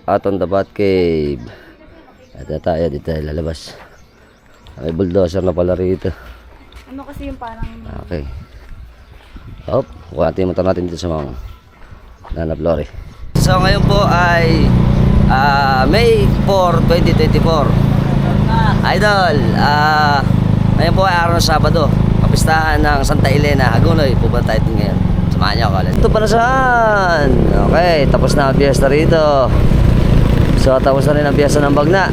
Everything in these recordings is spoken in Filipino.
Out on the Bat Cave. Ito tayo, dito tayo lalabas. May bulldozer na pala rito. Ano kasi yung parang... Okay. Hop, kuha natin yung motor natin dito sa mga nanap-lori. So ngayon po ay May 4, 2024. Idol, ngayon po ay araw ng Sabado. Kapistahan ng Santa Elena, Hagonoy. Pupunta tayo ngayon. Samahan niyo ako ulit. Ito pa na saan? Okay, tapos na ang piyesta rito. So tapos na rin ang piyesta ng Bagna.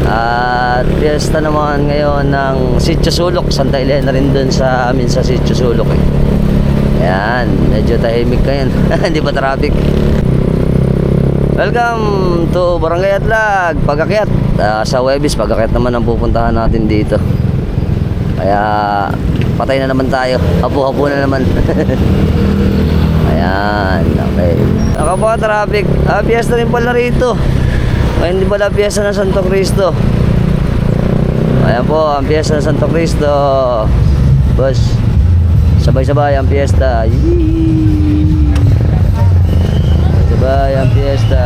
At piyesta naman ngayon ng Sitio Sulok. Santa Elena rin dun sa amin sa Sitio Sulok eh. Ayan, medyo tahimik ngayon. Hindi pa traffic. Welcome to Barangay Atlag, Pag-akyat. Sa Huwebes, Pag-akyat naman ang pupuntahan natin dito. Kaya patay na naman tayo. Hapo-hapo na naman. Ayan, okay. Nakapaka-traffic. Piyesta rin pala rito. Hindi pala piyesta ng Santo Cristo. Ayan po, ang piyesta ng Santo Cristo. Boss, sabay-sabay ang piyesta. Yee! Sabay ang piyesta.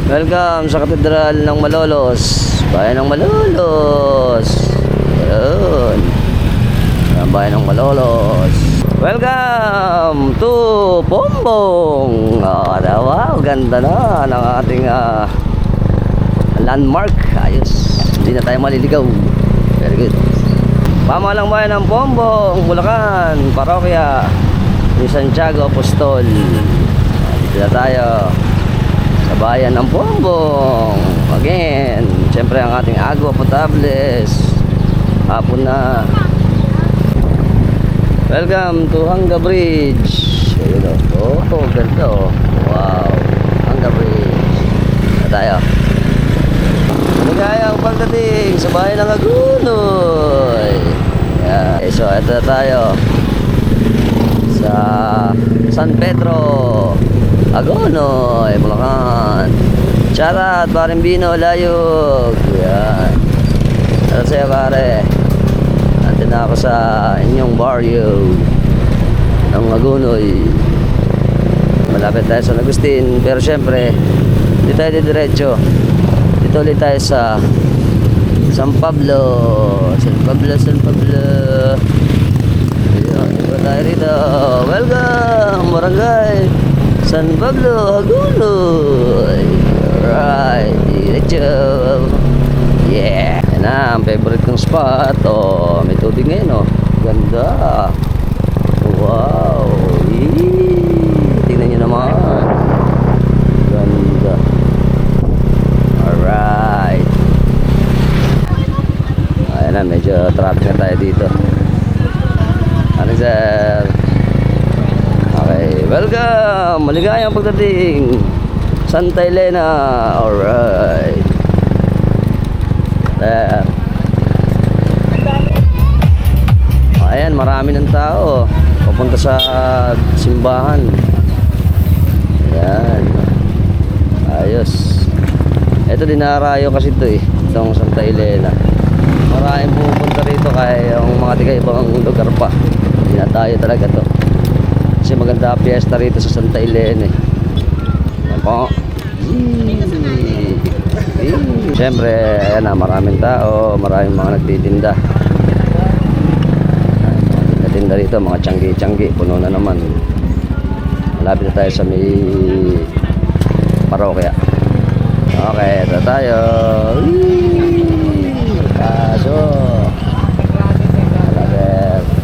Welcome sa Katedral ng Malolos, bayan ng Malolos. Ayun, ang bayan ng Malolos. Welcome to Bombong. Wow, ganda na ng ating landmark. Ayos, hindi na tayo maliligaw. Very good. Pamahalang bayan ng Bombong, Bulacan, Parokya ni Santiago Apostol. Dito na tayo sa bayan ng Bombong. Again, siyempre ang ating agua potables. Hapon na. Welcome to Hanga Bridge. Ayun o. Oh, ganda o. Wow. Hanga Bridge. Na tayo. Maligayang pagdating sa bayan ng Hagonoy. Yeah. Okay, so ito na tayo sa San Pedro, Hagonoy, Bulacan. Charat, Barimbino, Layog. Yan. Ano sa'yo pare? Nandun na ako sa inyong barrio ng Hagonoy. Malapit tayo sa San Agustin. Pero syempre, dito tayo diretso. Dito ulit tayo sa San Pablo. San Pablo, San Pablo. Ayun, dito tayo rito. Welcome, Barangay San Pablo, Hagonoy. Alright, diretso. Yeah, yan na, ang favorite kong spot. Oh, may tubig ngayon, oh. Ganda. Wow. Eee. Tingnan nyo naman. Ganda. Alright. Ayan na, medyo traffic na tayo dito. Ano sir? Okay, welcome! Maligayang pagdating Santa Elena. Alright. There. Ayan, marami ng tao papunta sa simbahan. Ayan. Ayos. Ito dinarayo kasi ito eh, itong Santa Elena. Maraming pupunta rito kaya yung mga tiga ibang lugar pa. Dinatayo talaga to. Kasi maganda piyesta rito sa Santa Elena eh. Ayan po. Siyempre, ayan na, maraming tao, maraming mga nagtitinda. Nagtitinda rito, mga tiyanggi-tiyanggi, puno na naman. Malapit na tayo sa may parokya. Okay, ito tayo. Kaso malapit.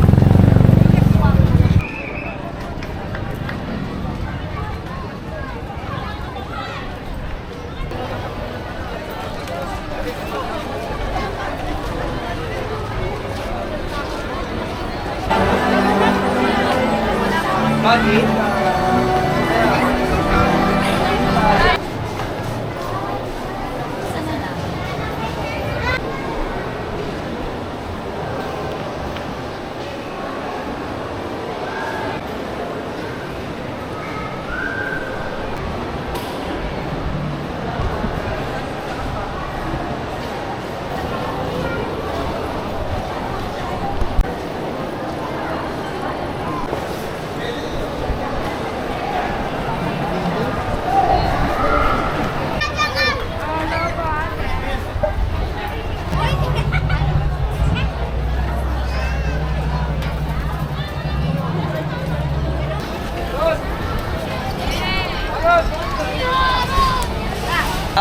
Bakit?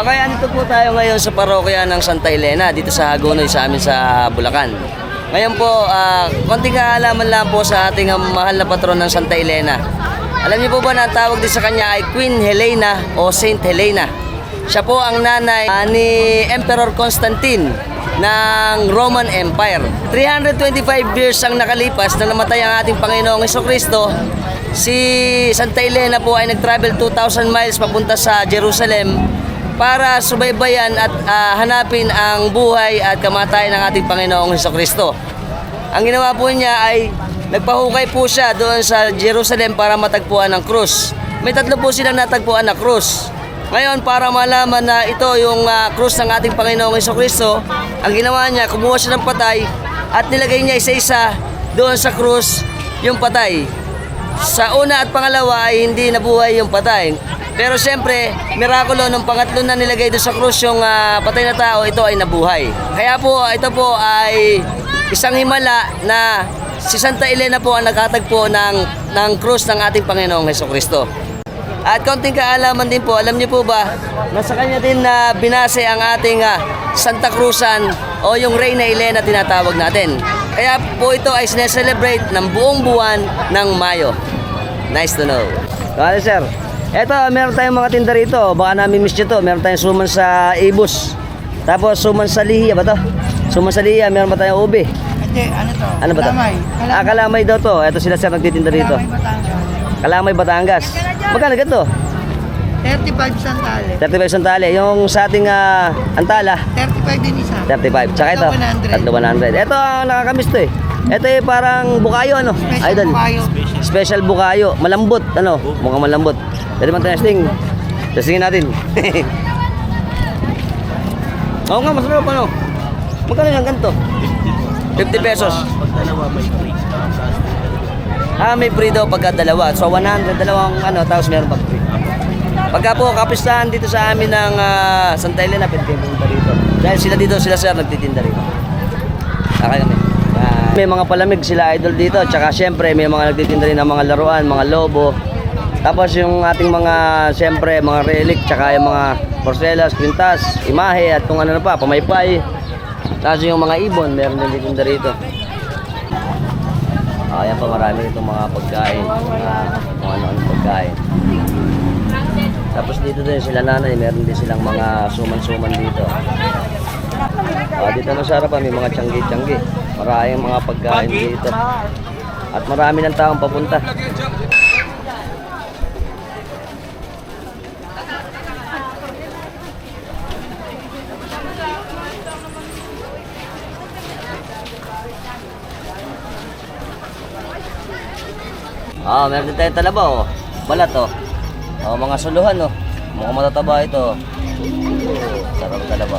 Okay, andito po tayo ngayon sa parokya ng Santa Elena dito sa Hagonoy sa amin sa Bulacan. Ngayon po, konting kaalaman lang po sa ating mahal na patron ng Santa Elena. Alam niyo po ba na ang tawag din sa kanya ay Queen Helena o Saint Helena? Siya po ang nanay ni Emperor Constantine ng Roman Empire. 325 years ang nakalipas na namatay ang ating Panginoong Jesucristo. Si Santa Elena po ay nag-travel 2,000 miles papunta sa Jerusalem para subaybayan at hanapin ang buhay at kamatayan ng ating Panginoong Jesucristo. Ang ginawa po niya ay nagpahukay po siya doon sa Jerusalem para matagpuan ang krus. May 3 po silang natagpuan na krus. Ngayon, para malaman na ito yung krus ng ating Panginoong Jesucristo, ang ginawa niya, kumuha siya ng patay at nilagay niya isa-isa doon sa krus yung patay. Sa una at pangalawa ay hindi nabuhay yung patay. Pero siyempre, mirakulo nung pangatlo na nilagay doon sa krus yung patay na tao, ito ay nabuhay. Kaya po, ito po ay isang himala na si Santa Elena po ang nakatagpo ng krus ng ating Panginoong Jesucristo. At konting kaalaman din po, alam niyo po ba, na sa kanya din na binase ang ating Santa Cruzan o yung Reyna Elena tinatawag natin. Kaya po ito ay sineselebrate ng buong buwan ng Mayo. Nice to know. Kaya sir, eto meron tayong mga tinda rito, baka namin miss nyo to. Meron tayong suman sa Ibus. Tapos suman sa Lihiya ba to? Suman sa Lihiya, meron ba tayong ube? Hindi, ano to? Ano ba to? Kalamay. Kalamay daw to. Eto sila sir nagtitinda rito. Kalamay Batangas. Kalamay Batangas. Magkano ganito? 35 sandali. 35 sandali. Yung sa ating antala, 35 din isa. 35. Tsaka ito, 100. 100. Ito ang nakakamiss to eh. Ito eh parang bukayo ano? Special Idol. bukayo. Special bukayo. Malambot ano? Mukhang malambot. Pwede man testing. Testingin natin. Oo nga, masarap ano? Magkano yung ganito? 50 pesos. May free daw pagka dalawa. So 100, dalawang ano, tapos meron pag free. Pagka po kapistahan dito sa amin ng Santa Elena, pwede kayo pumunta dito. Dahil sila dito, sila sir, nagtitinda rito. Okay kami. May mga palamig sila idol dito. Tsaka syempre, may mga nagtitinda rin ng mga laruan, mga lobo. Tapos yung ating mga, syempre, mga relic, tsaka yung mga porcelas, kwintas, imahe, at kung ano na pa, pamaypay. Tapos yung mga ibon, meron din titinda rito. Ayan pa, marami itong mga pagkain, kung ano-ano pagkain. Tapos dito din sila nanay, meron din silang mga suman-suman dito. Dito na sa harapan, may mga tiyanggi-tiyanggi. Maraming mga pagkain dito. At marami ng taong papunta. Meron din tayong talaba oh. Balat oh. Mga suluhan oh. Mukhang matataba ito. Sarap talaba.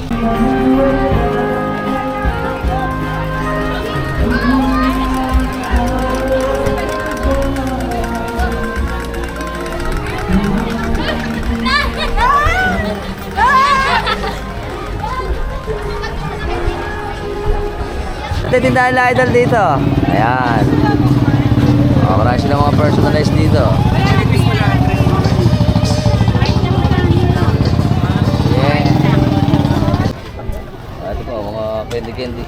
Tindahan na idol dito. Ayan. Marami silang mga personalized dito. Yeah. Ito po, mga candy-candy.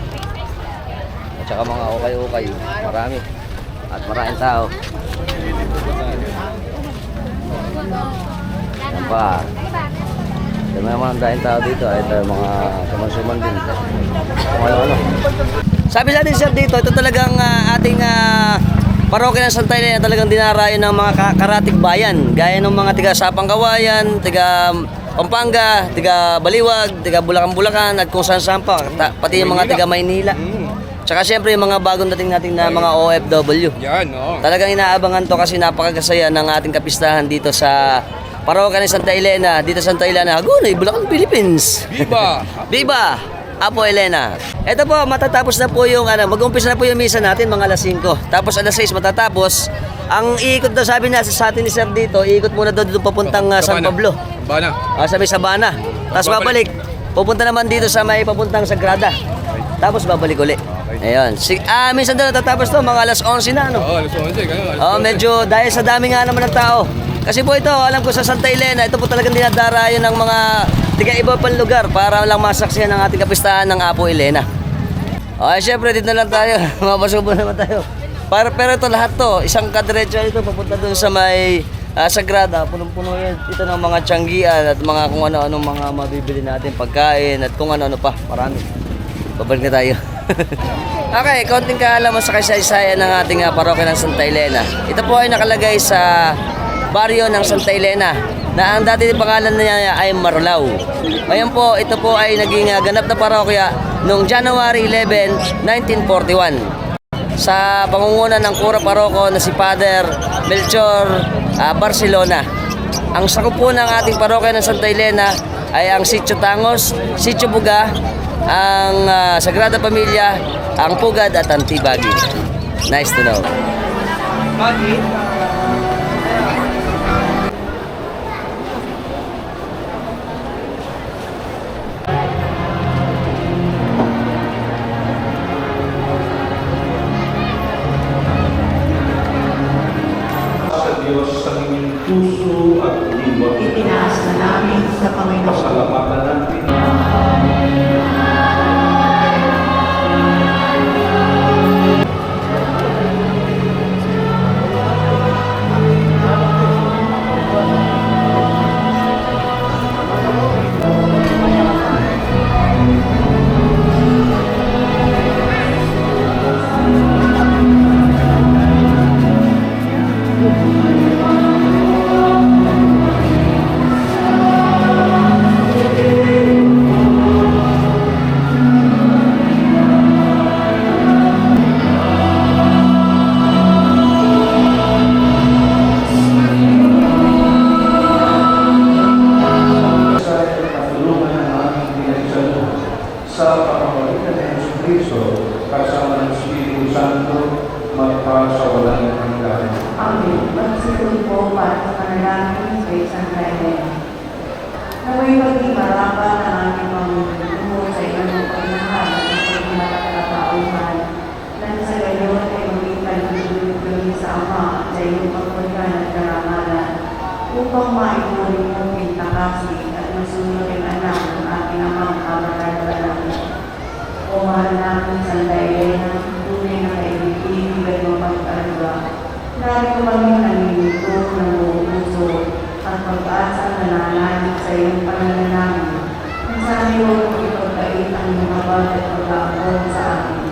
At saka mga ukay-ukay. Marami. At maraming tao. Yan pa. Ito naman ang dahil tao dito. Ito mga suman-suman din. Ano. Sabi sa atin sir dito, ito talagang ating parokya ng Santa Elena talagang dinarayo ng mga karatig bayan. Gaya ng mga tiga Sapang Kawayan, tiga Pampanga, tiga Baliwag, tiga Bulacan-Bulacan at kung saan-saan pa. Pati yung mga tiga Maynila. Tsaka syempre yung mga bagong dating natin na mga OFW. Yan, oo. Talagang inaabangan to kasi napakasaya ng ating kapistahan dito sa parokya ng Santa Elena. Dito sa Santa Elena, Hagonoy, Bulacan, Philippines. Viva! Viva! Apo Elena. Ito po, matatapos na po yung mag-umpisa na po yung misa natin mga alas 5. Tapos alas 6 matatapos. Ang iikot daw sabi niya sa atin ni Sir dito, iikot muna daw dito papuntang San Pablo. Sabana. Sa may Sabana. Tapos babalik. Pupunta naman dito sa may papuntang Sagrada. Tapos babalik uli. Ayun. Minsan daw natatapos to, mga alas 11 na ano. Oo, alas 11. Ganun, alas 11. Medyo dahil sa dami nga naman ng tao. Kasi po ito, alam ko sa Santa Elena, ito po talagang dinadarayo ng mga tiga-iba pang lugar para lang masaksihan ng ating kapistahan ng Apo Elena. Okay, syempre dito na lang tayo. Mapasubo naman tayo. Pero ito lahat to, isang kadiretso ito papunta doon sa may Sagrada. Punong-puno yan. Ito ng mga tiyanggian at mga kung ano-ano mga mabibili natin, pagkain at kung ano-ano pa. Marami. Babalik na tayo. Okay, konting kaalaman sa kasaysayan ng ating parokya ng Santa Elena. Ito po ay nakalagay sa baryo ng Santa Elena na ang dati pangalan niya ay Marulao. Ngayon po, ito po ay naging ganap na parokya noong January 11, 1941 sa pangunguna ng kura paroko na si Father Melchor Barcelona. Ang sakop po ng ating parokya ng Santa Elena ay ang Sitio Tangos, Sitio Buga, ang Sagrada Pamilya, ang Pugad at ang Tibagi. Nice to know. Sa Diyos sa inyong puso at diwa. Itinaas na namin sa Panginoon. Pasalamatan natin. Sa pamamagitan ng Jesucristo, kasama ng Espiritu Santo, magpasawalan ng hanggan. Amen. Magsipon po para sa panalangin sa isang kailan. Naway maging marapat ang aming pamumuno sa inyong pagmamahal at pagmamahal nang sa gayon ay maging kalulugan sa Ama at sa iyong pagpagkan at karangalan upang maipunin mong pintakasi at masunod ang anak ng ating amang kamataran. O mahal namin sa Elena, tunay na kaibigan at mapagkalaga. Narito kami naninito ng buong puso at pag-asa na nanalig sa iyong pananalamin. Ang sa amin huwag mong ipagkait ang mga at pag-aakon sa amin.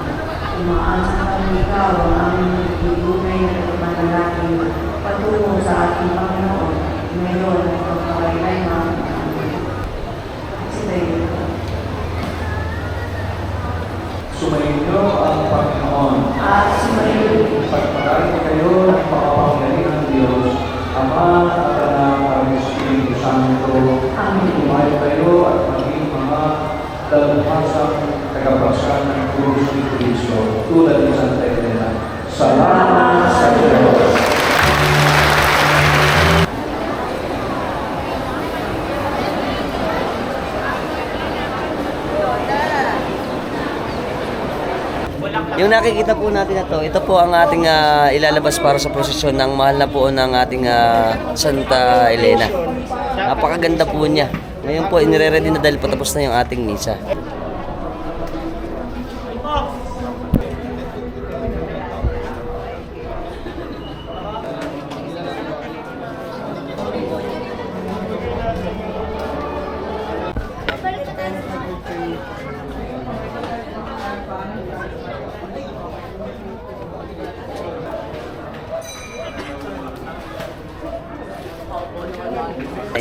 Umaasa kami ikaw ang aming tunay na pagmanalangin patungo sa ating Panginoon ngayon at pagpapailan. Sumainyo ang Panginoon. At sumayin Pagpalain kayo ng makapangyarihan ng Diyos, Ama at Anak at Espiritu Santo. Amen. Tumayo kayo at maging mga dalubhasang tagapagsan ng Krus ni Cristo tulad ni Santa Elena. Salamat sa Diyos. Yung nakikita po natin na to, ito po ang ating ilalabas para sa prosesyon ng mahal na po ng ating Santa Elena. Napakaganda po niya. Ngayon po, inire-ready na dahil patapos na yung ating misa.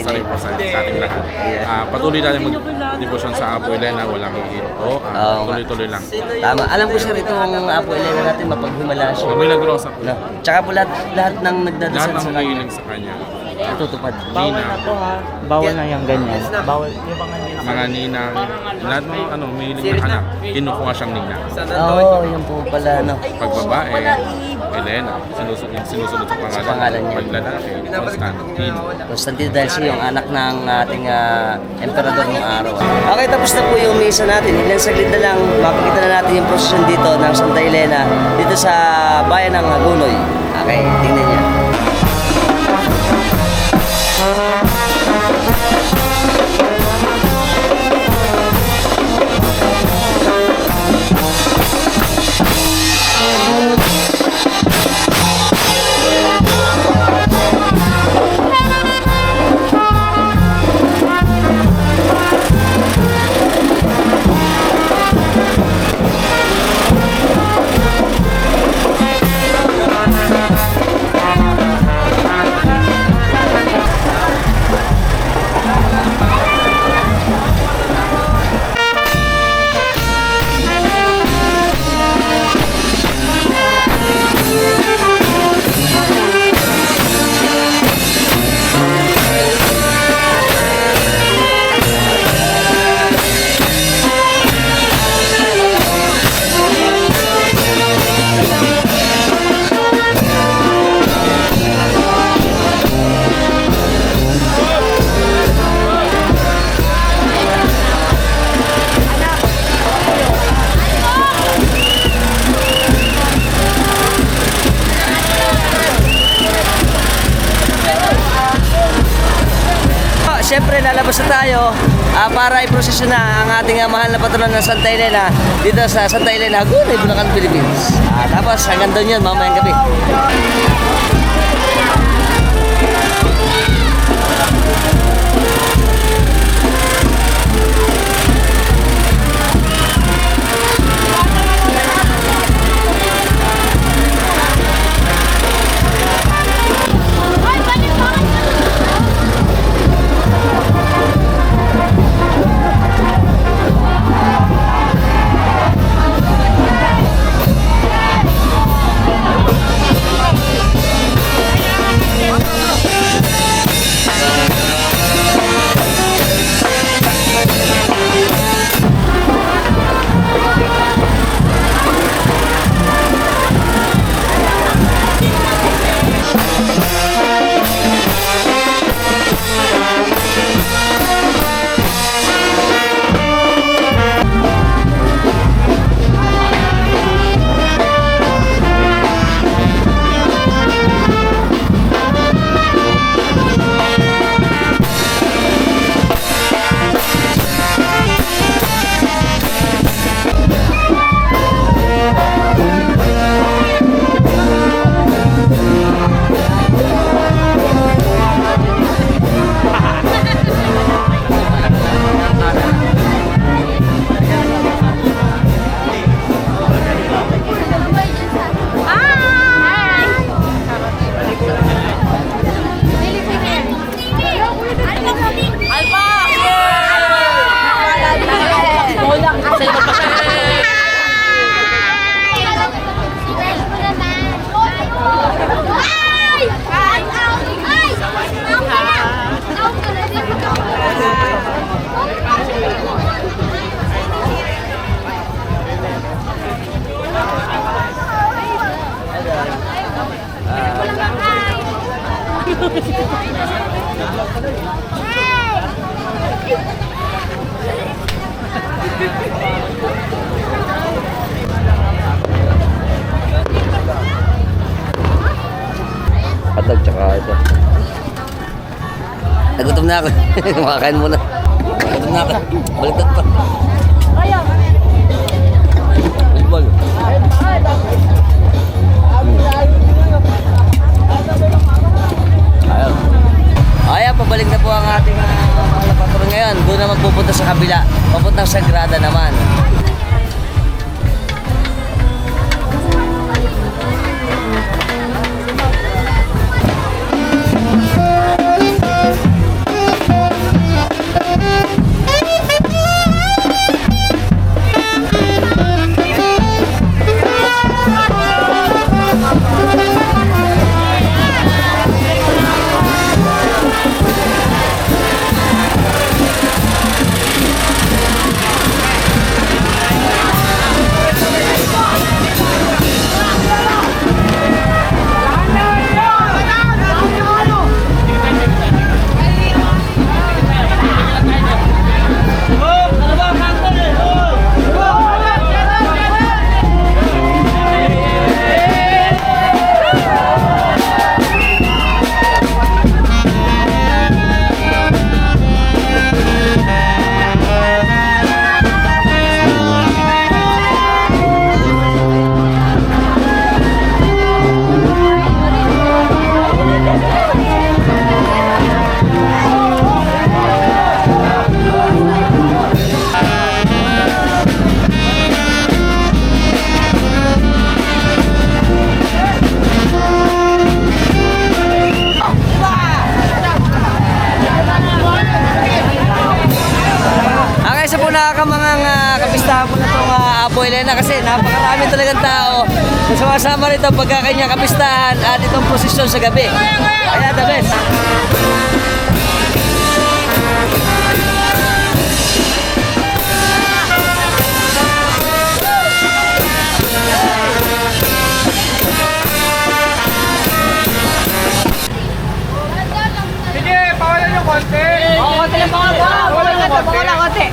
Sabi po sa ating lahat. Patuloy natin mag-devotion sa Apo Elena, walang iinto. Tuloy-tuloy lang. Tama. Alam ko sir, itong Apo Elena natin mapaghimala siya. Milagrosa po. No? Tsaka po lahat ng Lahat nagdadasal ng sa kanya, mahihiling sa kanya. natutupad. Bawal na to ha. Bawal na yung ganyan. Bawal. Yung Mga ninang, lahat ng mahihiling na anak, kinukuha siyang ninang. Oo, yun po pala, no. Pag babae, Elena, sinusunod sa pangalan. pangalan niya. Pag lalaki, Constantine. Constantine dahil siya yung anak ng ating emperador ng araw. Okay, tapos na po yung misa natin. Ilan saglit na lang, makikita na natin yung prosesyon dito ng Santa Elena dito sa bayan ng Hagonoy. Okay, tingnan niya. Lalabas na tayo para iprosesyon na ang ating mahal na patrono ng Santa Elena dito sa Santa Elena, Hagonoy, Bulacan, Philippines. Tapos hanggang doon yun, mamayang gabi. Hotdog tsaka ito. Nagutom na ako. Makakain muna. Nagutom na ako. Baliktad pa. Baseball. Ayun. Ayan, pabalik na po ang ating mga patron ngayon. Doon naman pupunta sa kabila. Papuntang Sagrada naman. Kapistahan po na itong Apo Elena kasi napakarami talagang tao na sumasama rito pagka kanyang kapistahan at itong posisyon sa gabi. Kaya the best. Sige, pawalan yung konti. Konti lang mga ba? Wala konti.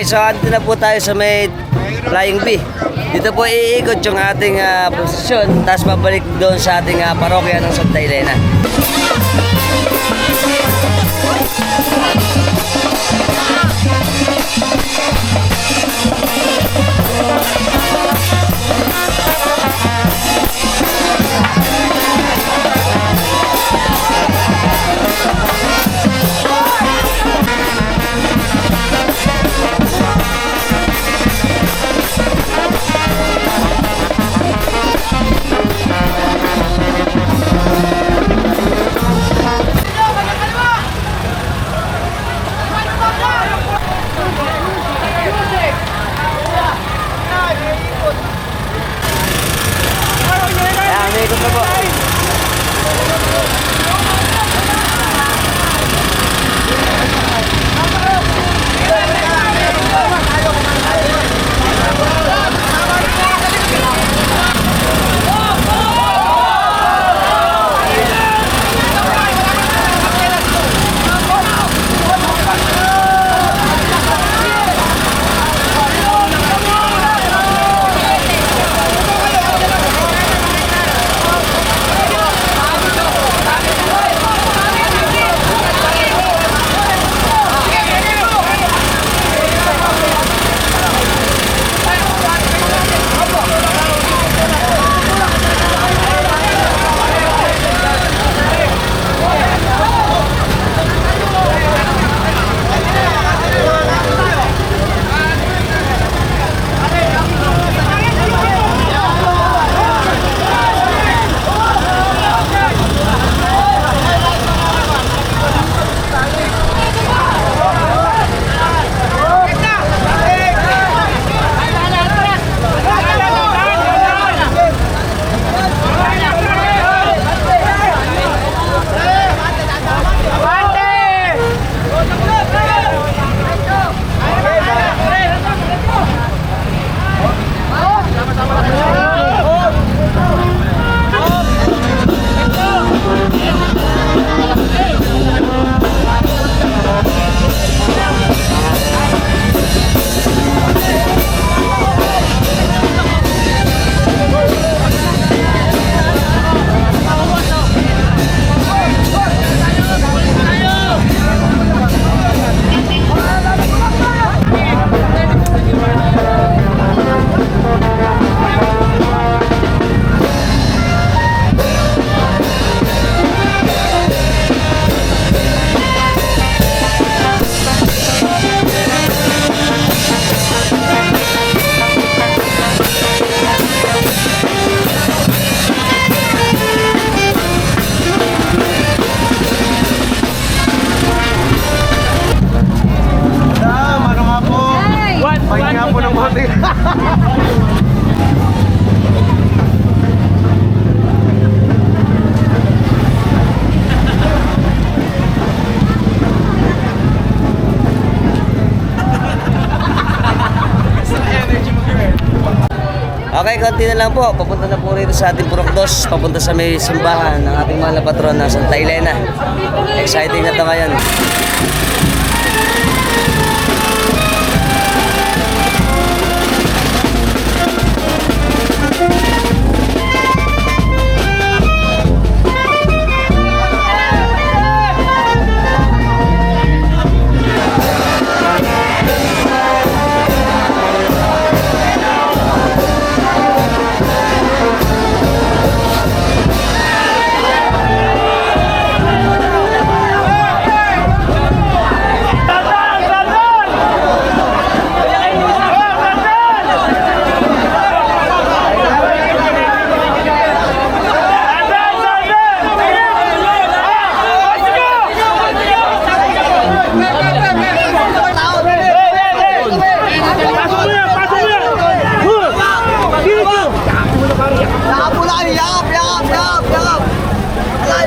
so andito na po tayo sa may Flying B. Dito po iikot yung ating posisyon, tapos babalik doon sa ating parokya ng Santa Elena. Ayan, may ikot na po. Okay, konti na lang po. Papunta na po rito sa ating Purokdos. Papunta sa may simbahan ng ating mahal na patron na Santa Elena. Exciting na ito ngayon.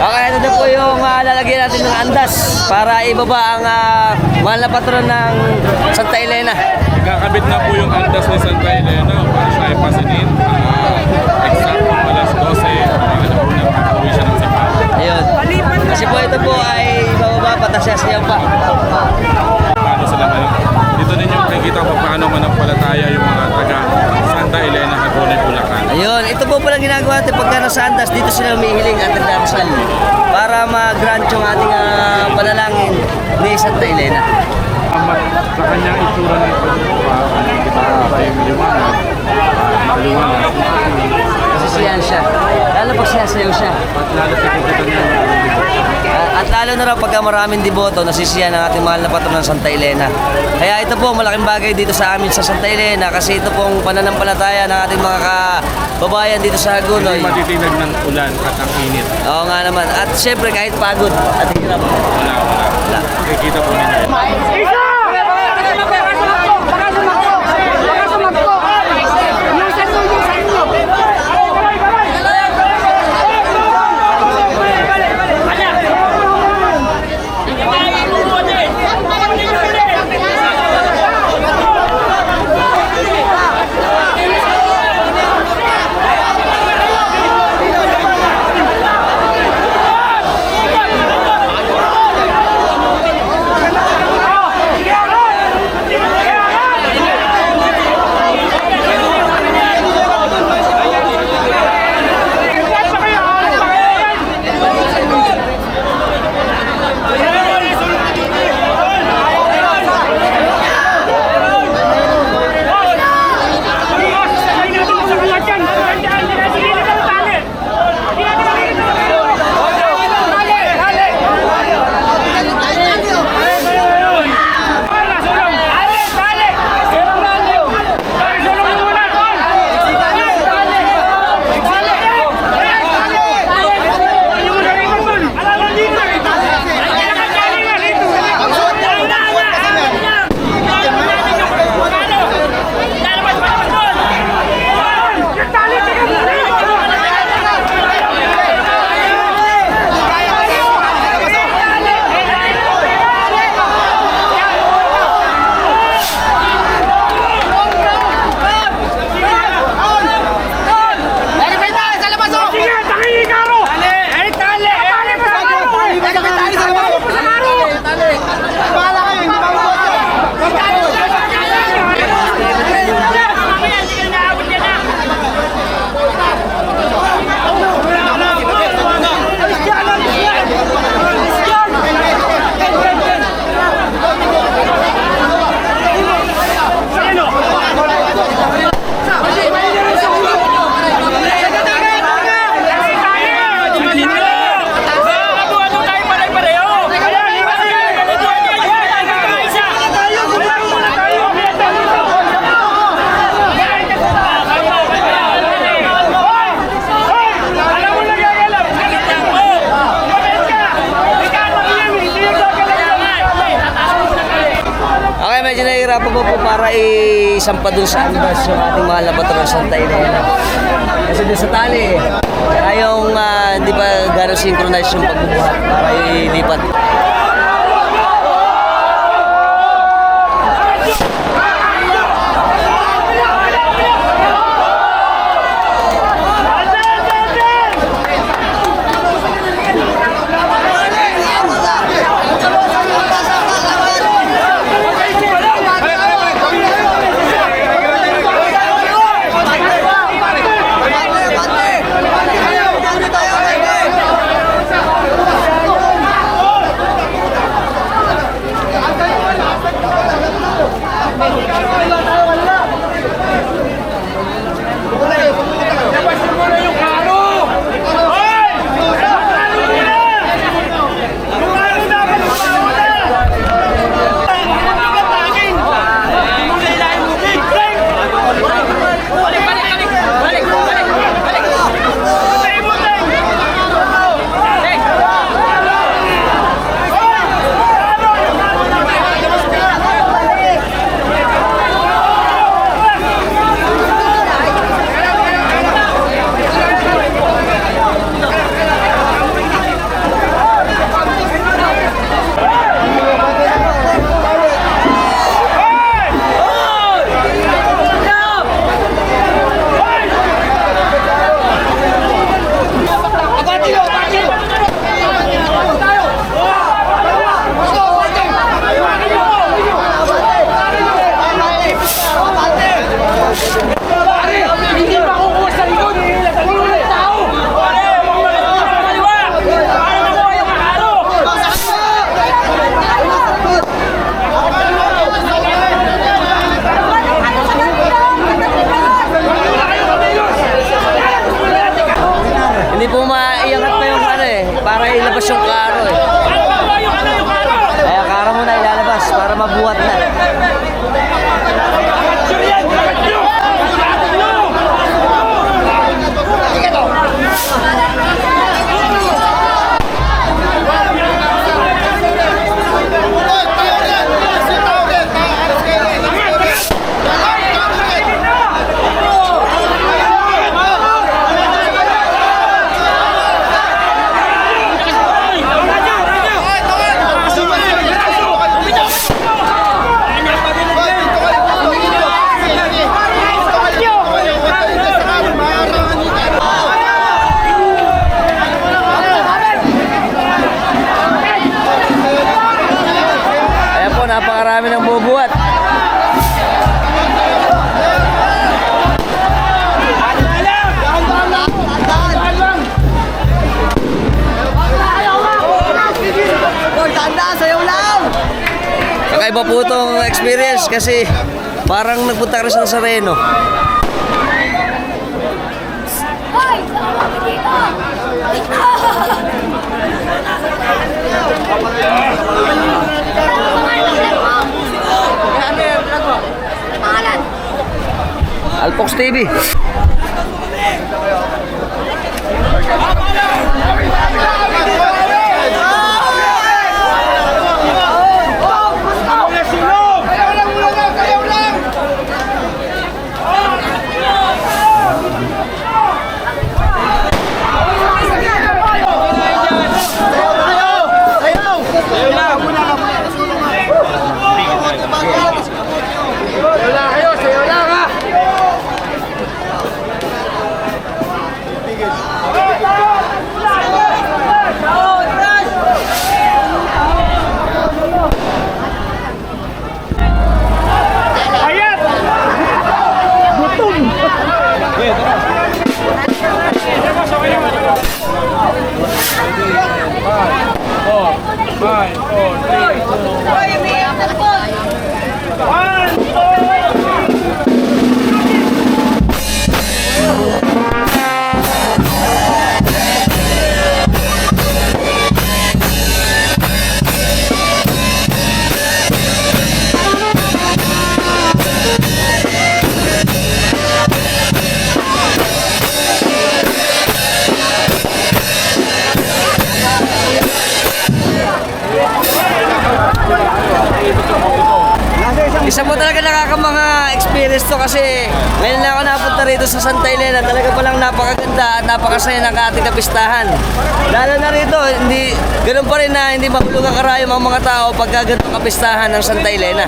Okay, ito na po yung lalagyan natin ng andas para ibaba ang mahal na patron ng Santa Elena. Nagkakabit na po yung andas ni Santa Elena para siya ay pasinin. Exact alas 12, mga naunang pag-uwi siya ng Sapat. Ayun. Kasi po ito po ay bababa, patasya siya pa. Paano sila ngayon? Dito ninyo makikita ko nananampalataya yung mga taga Santa Elena, Hagonoy, Bulacan. Ayun, ito po pala ginagawa natin pagka nasa andas, dito sila umihiling at nagdarasal para mag-grant yung ating panalangin ni Santa Elena. Sa kanyang itsura ng pagbuka, hindi ba tayo maliwanag? Maliwanag. Nasisiyahan siya. Lalo pag sinasayaw siya. At lalo sa kita niya. At lalo na raw pagka maraming deboto, nasisiyahan ang ating mahal na patron ng Santa Elena. Kaya ito po, malaking bagay dito sa amin sa Santa Elena kasi ito pong pananampalataya ng ating mga kababayan dito sa Hagonoy. Hindi matitinag ng ulan at ang init. Oo nga naman. At syempre kahit pagod at hirap. Wala. Kikita po ninyo. Medyo nahihirapan po para isampa dun sa andas yung ating mahal na patron Santa Elena. Kasi dun sa tali kaya yung hindi pa gano'ng synchronize yung pagbubuhat para ilipat. kasi parang nagpunta ka rin sa Nazareno. Hoy! Sama kami dito! Pangalan? Alpox TV. Isa po talaga nakakamanga experience to kasi ngayon na ako napunta rito sa Santa Elena. Talaga palang napakaganda at napakasaya ng ating kapistahan. Lalo na rito, hindi, ganun pa rin na hindi mahulog ang karayom ang mga tao pagka ganito kapistahan ng Santa Elena.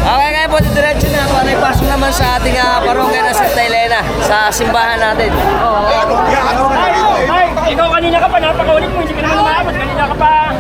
Okay, kaya po diretso na para ipasok naman sa ating parokya na Santa Elena sa simbahan natin. Ikaw kanina ka pa, napakaulit mo, hindi ka naman maabot, kanina ka pa.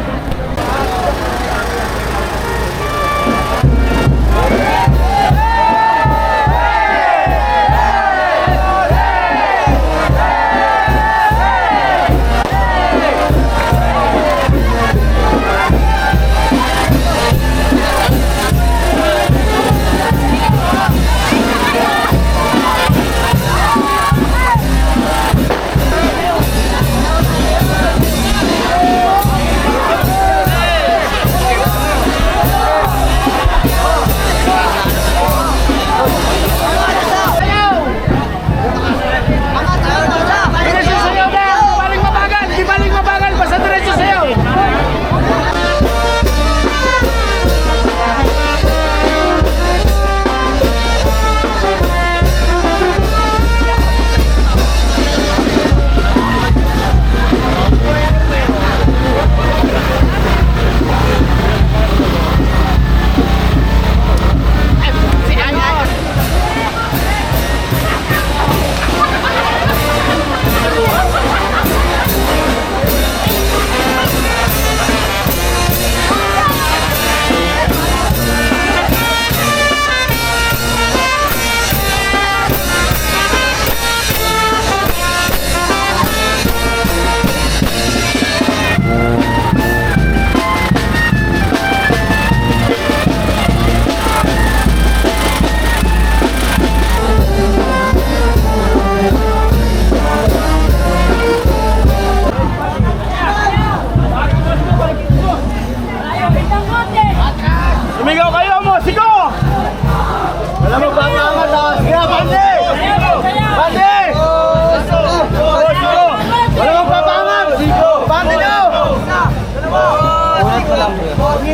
Okay,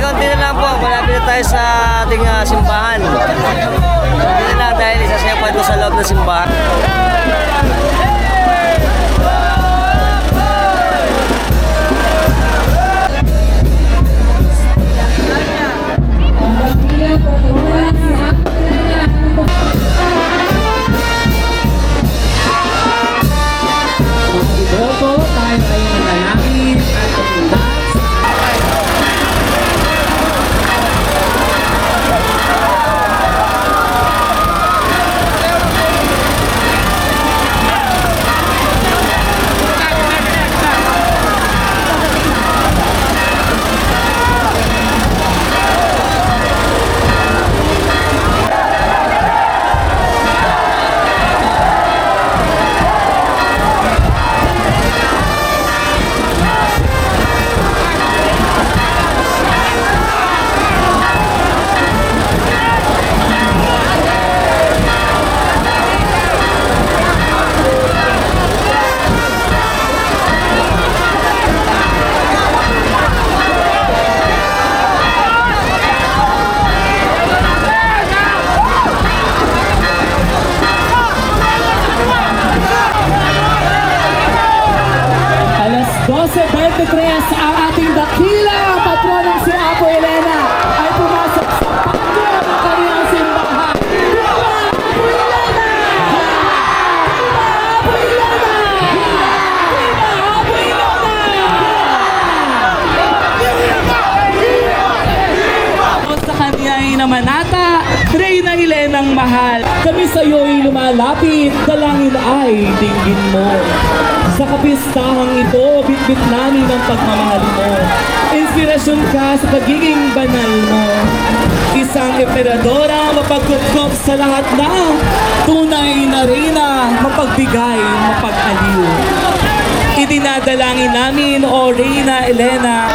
konti na lang po. Malapit na tayo sa ating simbahan. Konti na lang dahil isasayaw pa ito sa loob ng simbahan. Alas 12:23 ang ating dakila patronong si Apo Elena ay pumasok sa patio ng kanilang simbahan. Viva Apo Elena! Viva Apo Elena! Viva Apo Elena! Sa kanya ay namanata, Reyna Elenang mahal. Kami sa iyo'y lumalapit, dalangin ay dinggin mo. Sa kapistahang ito, bitbit namin ang pagmamahal mo. Inspirasyon ka sa pagiging banal mo. Isang emperadora mapagkutkop sa lahat na tunay na reyna, mapagbigay, mapag-aliw. Idinadalangin namin, O Reyna Elena.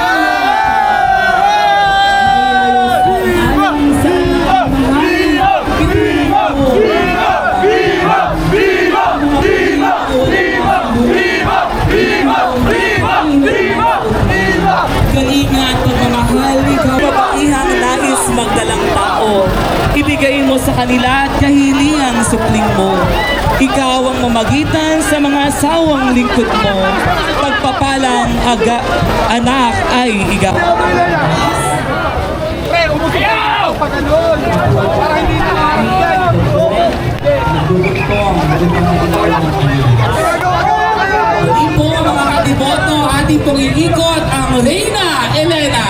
Kaingat, pagmamahal, ikaw babaihang nais magdalang tao. Ibigay mo sa kanila at kahilingang supling mo. Ikaw ang mamagitan sa mga sawang lingkod mo. Pagpapalang anak ay iga. Hindi po mga katiboto, ating pong iikot ang Reyna Elena.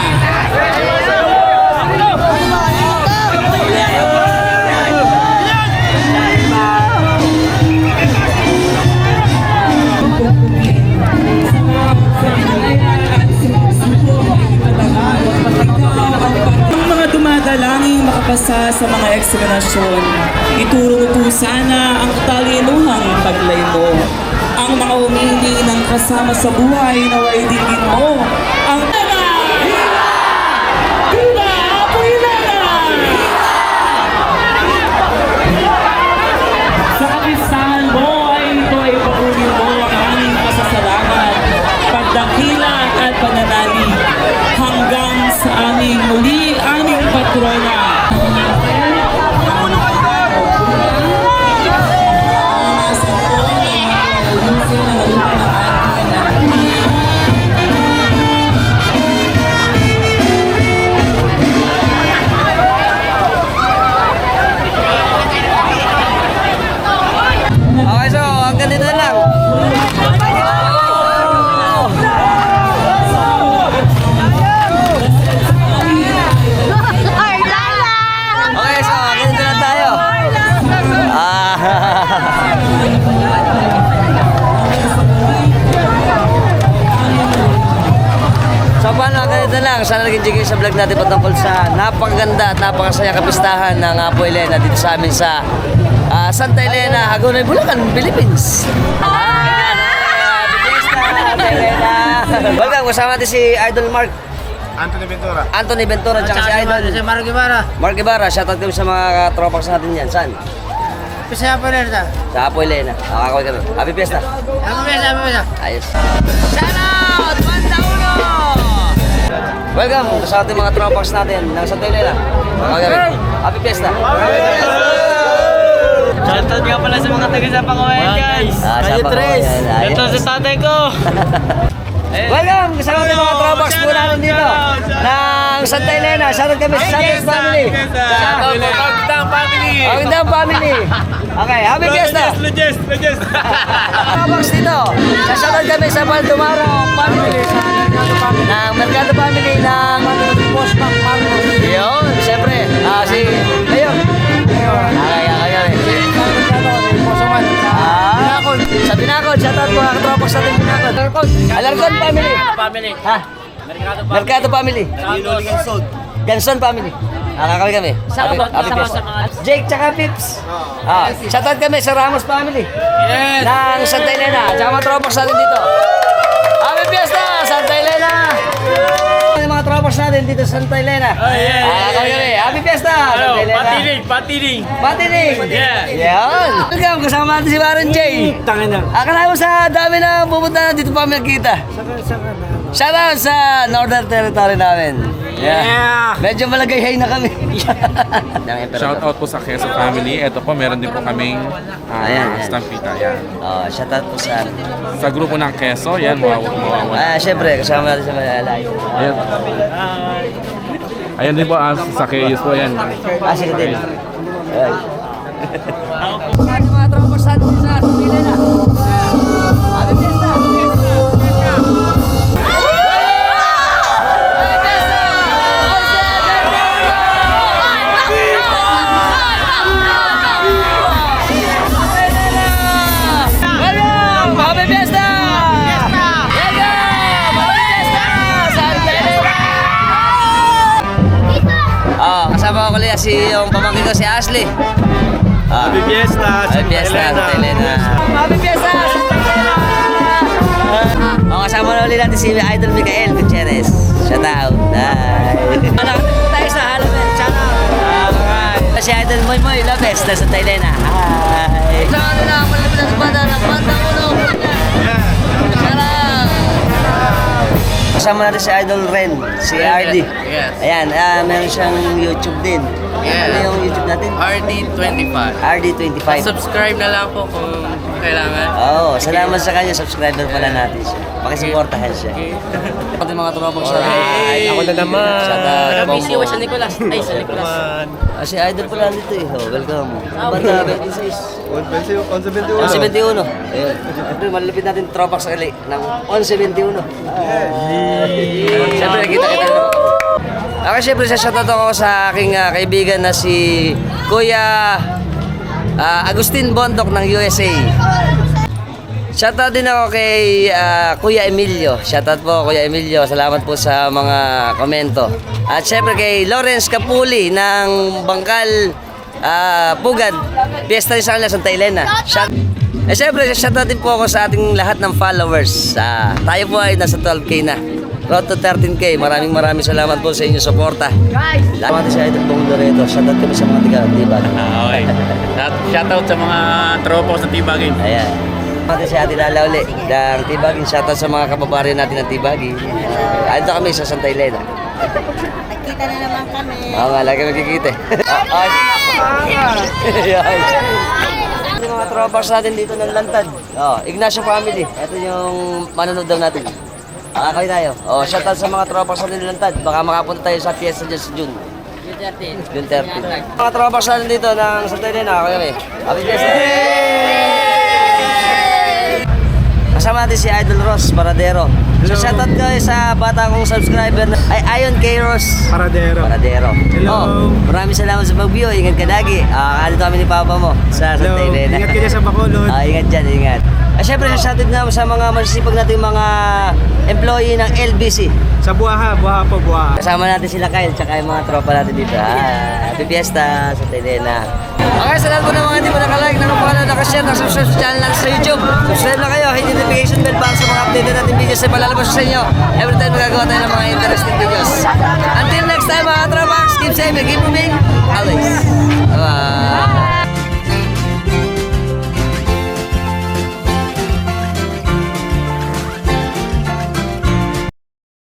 Ang mga dumadalangin makapasa sa mga eksaminasyon, ituro mo po sana ang katalinuhang taglay mo. Ang mga umili ng kasama sa buhay na way dinggin mo. Ang Viva Apo Elena! Sa kapistahan mo ay ito ay papuri mo ang aming pasasalamat, pagdakila at pananalig hanggang sa aming muli aming patrona. Okay, so hanggang dito na lang. Okay, so hanggang dito na tayo. So paano, hanggang dito na lang. Sana naging jigay sa vlog natin patungkol sa napakaganda at napakasaya kapistahan ng Apo Elena dito sa amin sa Santa Elena, Hagonoy, Bulacan, Philippines. Happy Fiesta, Elena! Welcome, kasama natin si Idol Mark. Anthony Ventura, tsaka si Idol. Si Mark Ibarra. Mark Ibarra, shoutout kami sa mga tropax natin yan. Saan? Pisaya pa rin sa. Sa Apo Elena. Kakakawin ka rin. Happy Fiesta. Happy Fiesta. Ayos. Shoutout! Banda Uno! Welcome sa ating mga tropax natin ng Santa Elena. Kakakawin ka rin. Happy Fiesta. Shoutout nga pala sa mga taga sa Pangawayan, guys. Kayo tres. Ito si tatay ko. Welcome sa ating mga tropax po natin dito ng Santa Elena. Shoutout kami sa Santos Family. Shoutout po Pagdang Family. Pagdang Family. Okay, Happy Fiesta. Legis. Tropax dito. Shoutout kami sa Baldumara Family. Ng Mercado Family ng Boss Mac Marcos. Yun, siyempre. Si Mayor. Sa Binakod, shoutout mga katropax sa ating Binakod. Alarcon Family. Ha? Mercado Family. Ganson Family. Kakakawin kami. Happy Fiesta. Jake tsaka Pips. Shoutout kami sa Ramos Family. Ng Santa Elena. Tsaka mga tropax natin dito. Happy Fiesta, Santa Elena! Yung mga tropax natin dito sa Santa Elena. Kakakawin kami. Happy Fiesta, Santa Elena. Patiling. Yan. Welcome, kasama natin si Baron J. Akala mo sa dami na pupunta na dito pa kami nagkita. Shoutout sa Northern Territory namin. Yeah. Medyo malagayhay na kami. Shout out po sa Quezon family. Ito po, meron din po kaming Ayan. stampita. Yan. Shoutout po sa... Sa grupo ng Quezon, yan, mawawala. Syempre, kasama natin sa Malalay. Ayan. Ayan din po, sa Quezon po yan. Sige din. Ayan. Mga tropax natin sa Santa Elena. Happy Fiesta! Kasama ko ulit yung pamangkin ko si Ashley. Happy Fiesta, Happy Fiesta, Santa Elena. Happy Fiesta, Santa Elena! Kasama na ulit natin si Idol Micael Gutierrez. Shout out. Tayo sa Halloween. Shout out. Si Idol Moy Moy Lopez na Santa Elena. Hi. Sa ano na, malapit na banda ng Banda Uno. Shout out. Kasama natin si Idol Ren, si RD. Yes. Ayan, meron siyang YouTube din. Yeah. Ano yung YouTube natin? RD25. RD25. Subscribe na lang po kung kailangan. Salamat sa kanya. Subscriber pala natin siya. Pakisuportahan siya. Pati mga tropax sa Ako na naman. Busy wa sa Nicolas. Ay, sa Nicolas. Si Idol pala dito eh. Welcome. Bata, 26. 11-21. 11-21. Ayun. Siyempre, malapit natin tropax sa kali ng 11-21. Siyempre, nakita-kita na. Siyempre, shoutout ako sa aking kaibigan na si Kuya Agustin Bondok ng USA. Shoutout din ako kay Kuya Emilio. Shoutout po Kuya Emilio. Salamat po sa mga komento. At syempre kay Lawrence Capuli ng Bangkal Pugad. Fiesta rin sa kanila, Santa Elena. Syempre, shoutout din po ako sa ating lahat ng followers. Tayo po ay nasa 12K na. Road to 13K. Maraming salamat po sa inyong suporta. Salamat sa Idol Bong Loreto. Shoutout kami sa mga tiga-tibag. Okay. Shoutout sa mga tropa sa Tibagin. Ayan. Salamat si Ate Lala uli ng Tibagin. Shoutout sa mga kababayan natin ng Tibagin. Ando kami sa Santa Elena. Nagkita na naman kami. Lagi magkikita. Yung mga tropas natin dito ng Lantad. Ignacio family. Ito yung manonood daw natin. Kami tayo. Shoutout sa mga tropas natin ng Lantad. Baka makapunta tayo sa fiesta dyan sa June. June 13. Mga tropas natin dito ng Santa Elena. Kami. Happy Fiesta. Kasama natin si Idol Ross Paradero. So shoutout ko sa bata kong subscriber na Ayon K. Ross Paradero. Hello. Maraming salamat sa pag-view. Ingat ka lagi. Dito kami ni Papa mo sa Santa Elena. Ingat ka dyan sa Bacolod. Ingat dyan, ingat. Siyempre, shoutout na sa mga masisipag natin mga employee ng LBC. Sa Buha po, Buha. Kasama natin sila Kyle, tsaka yung mga tropa natin dito. Happy Fiesta sa Elena. Okay, sa lahat po ng mga hindi mo nakalike, nakapakala, nakashare, nakasubscribe sa channel natin sa YouTube. Subscribe na kayo, hit notification bell para sa mga updated natin videos na palalabas sa inyo. Every time magagawa tayo ng mga interesting videos. Until next time mga tropa, keep safe and keep moving. Always. Bye-bye.